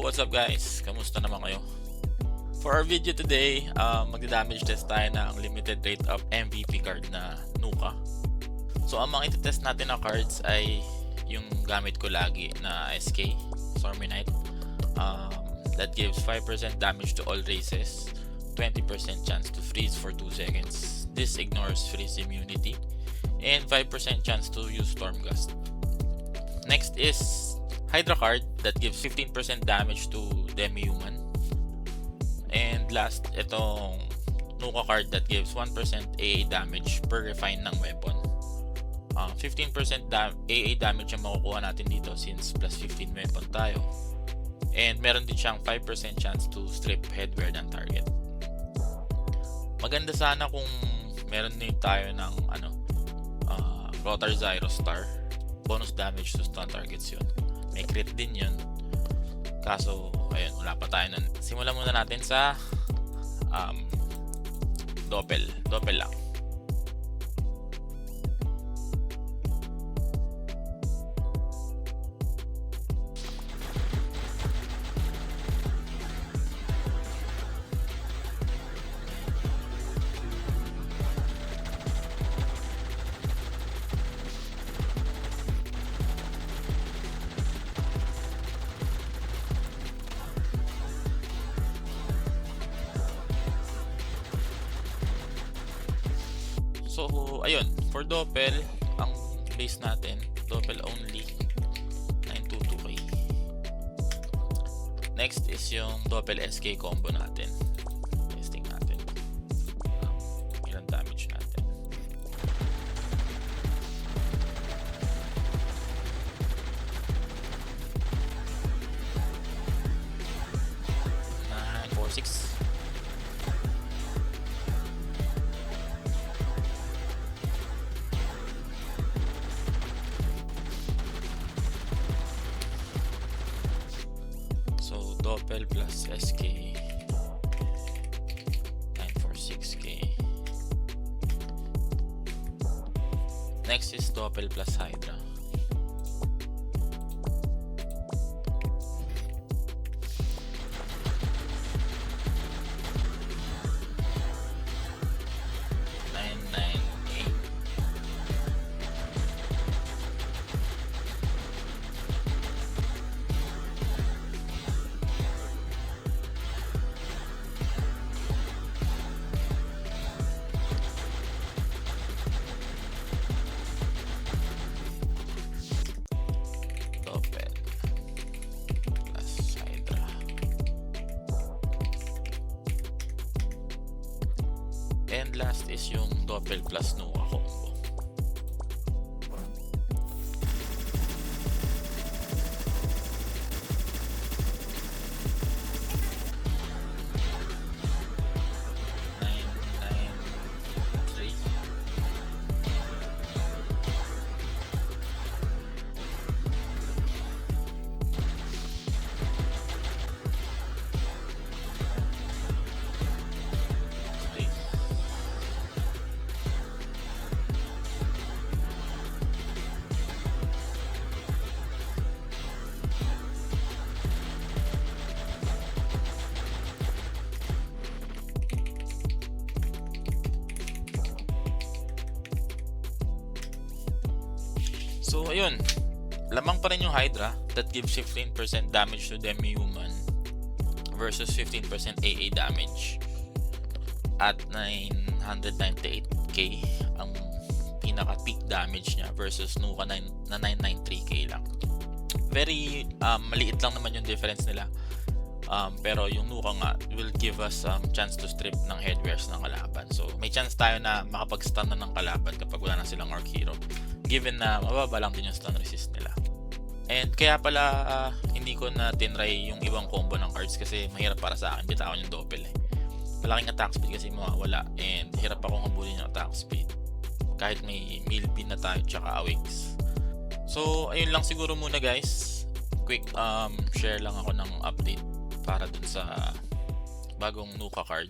What's up guys? Kamusta naman kayo? For our video today, magda-damage test tayo ng limited rate of MVP card na Nuka. So ang mga iti-test natin na cards ay yung gamit ko lagi na SK, Stormy Knight. That gives 5% damage to all races, 20% chance to freeze for 2 seconds. This ignores freeze immunity, and 5% chance to use Storm Gust. Next is Hydra card that gives 15% damage to demi-human. And last, itong Nuka card that gives 1% AA damage per refine ng weapon. 15% AA damage ang makukuha natin dito since plus 15 weapon tayo. And meron din siyang 5% chance to strip headwear ng target. Maganda sana kung meron din tayo ng Rotar Zyro Star. Bonus damage to stun targets yun. May crit din yun. Kaso, ayun, wala pa tayo nun. Simulan muna natin sa Doppel lang. So, ayun, for Doppel, ang base natin, Doppel only, 922k. Next is yung Doppel SK combo natin. Testing natin. Ilang damage natin. Nine, 4, 6. So, Doppel plus SK 946k. Next is Doppel plus Hydra. And last is yung Doppel plus Nuka combo. So ayun, lamang pa rin yung Hydra that gives 15% damage to demi-human versus 15% AA damage at 998k ang pinaka peak damage niya versus Nuka na 993k lang. Very maliit lang naman yung difference nila. Pero yung Nuka nga will give us chance to strip ng headwears ng kalaban. So may chance tayo na makapag-stun na ng kalaban kapag wala na silang Arc Hero, given na mababa lang din yung stun resist nila. And kaya pala hindi ko na tinry yung ibang combo ng cards kasi mahirap para sa akin bitawan yung Doppel Malaking attack speed kasi mawawala and hirap akong habulin yung attack speed kahit may Millipede na tayo tsaka Awix. So ayun lang siguro muna guys. Quick share lang ako ng update para dun sa bagong Nuka card.